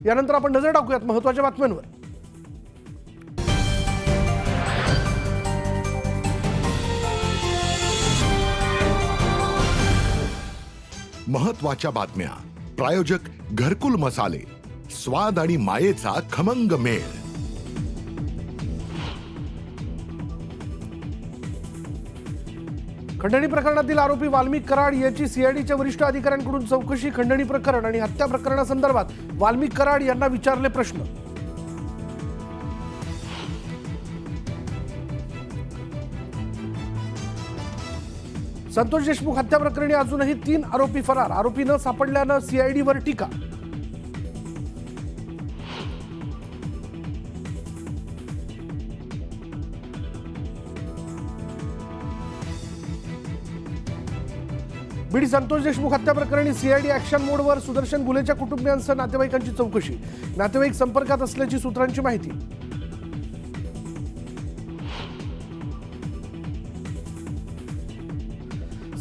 यानंतर आपण नजर टाकूयात महत्त्वाच्या बातम्यांवर। महत्त्वाच्या बातम्या प्रायोजक घरकुल मसाले, स्वाद आणि मायेचा खमंग मेळ। खंडणी प्रकरणातील आरोपी वाल्मिक कराड याची सीआयडीच्या वरिष्ठ अधिकाऱ्यांकडून चौकशी। खंडणी प्रकरण आणि हत्या प्रकरणासंदर्भात वाल्मिक कराड यांना विचारले प्रश्न। संतोष देशमुख हत्या प्रकरणी अजूनही 3 आरोपी फरार। आरोपी न सापडल्यानं सीआयडीवर टीका। बीड संतोष देशमुख हत्या प्रकरणी सीआयडी ऍक्शन मोडवर। सुदर्शन गुलेच्या कुटुंबियांसह नातेवाईकांची चौकशी। नातेवाईक संपर्कात असल्याची सूत्रांची माहिती।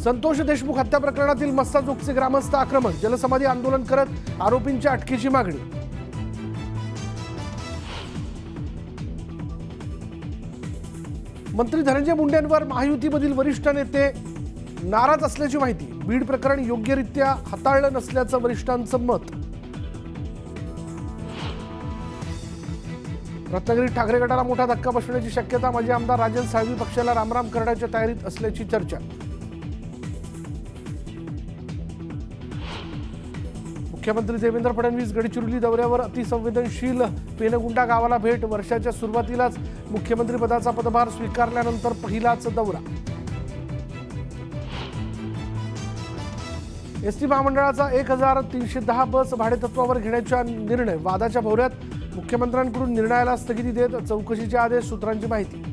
संतोष देशमुख हत्या प्रकरणातील मस्साजोगचे ग्रामस्थ आक्रमक। जलसमाधी आंदोलन करत आरोपींच्या अटकेची मागणी। मंत्री धनंजय मुंडेंवर महायुतीमधील वरिष्ठ नेते नाराज असल्याची माहिती। बीड प्रकरण योग्यरित्या हाताळलं नसल्याचं वरिष्ठांचं मत। रत्नागिरीत ठाकरे गटाला मोठा धक्का बसण्याची शक्यता। माजी आमदार राजन साळवी पक्षाला रामराम करण्याच्या तयारीत असल्याची चर्चा। मुख्यमंत्री देवेंद्र फडणवीस गडचिरोली दौऱ्यावर। अतिसंवेदनशील पेनगुंडा गावाला भेट। वर्षाच्या सुरुवातीलाच मुख्यमंत्री पदाचा पदभार स्वीकारल्यानंतर पहिलाच दौरा। एसटी महामंडळाचा 1310 बस भाडेतत्वावर घेण्याचा निर्णय। वादाच्या भोवऱ्यात मुख्यमंत्र्यांकडून निर्णयाला स्थगिती देत चौकशीचे आदेश। सूत्रांची माहिती।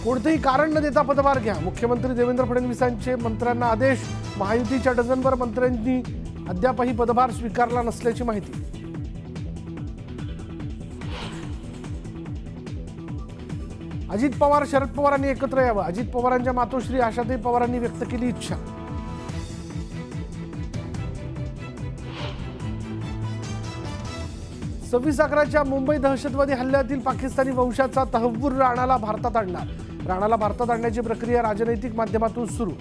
कोणतेही कारण न देता पदभार घ्या, मुख्यमंत्री देवेंद्र फडणवीसांचे मंत्र्यांना आदेश। महायुतीच्या डझनभर मंत्र्यांनी अद्यापही पदभार स्वीकारला नसल्याची माहिती। अजित पवार शरद पवारांनी एकत्र यावं। अजित पवारांच्या मातोश्री आशाताई पवारांनी व्यक्त केली इच्छा। सव्वीस अकराच्या मुंबई दहशतवादी हल्ल्यातील पाकिस्तानी वंशाचा तहव्वूर राणाला भारतात आणणार। राणाला भारतात आणण्याची प्रक्रिया राजनैतिक माध्यमातून सुरू।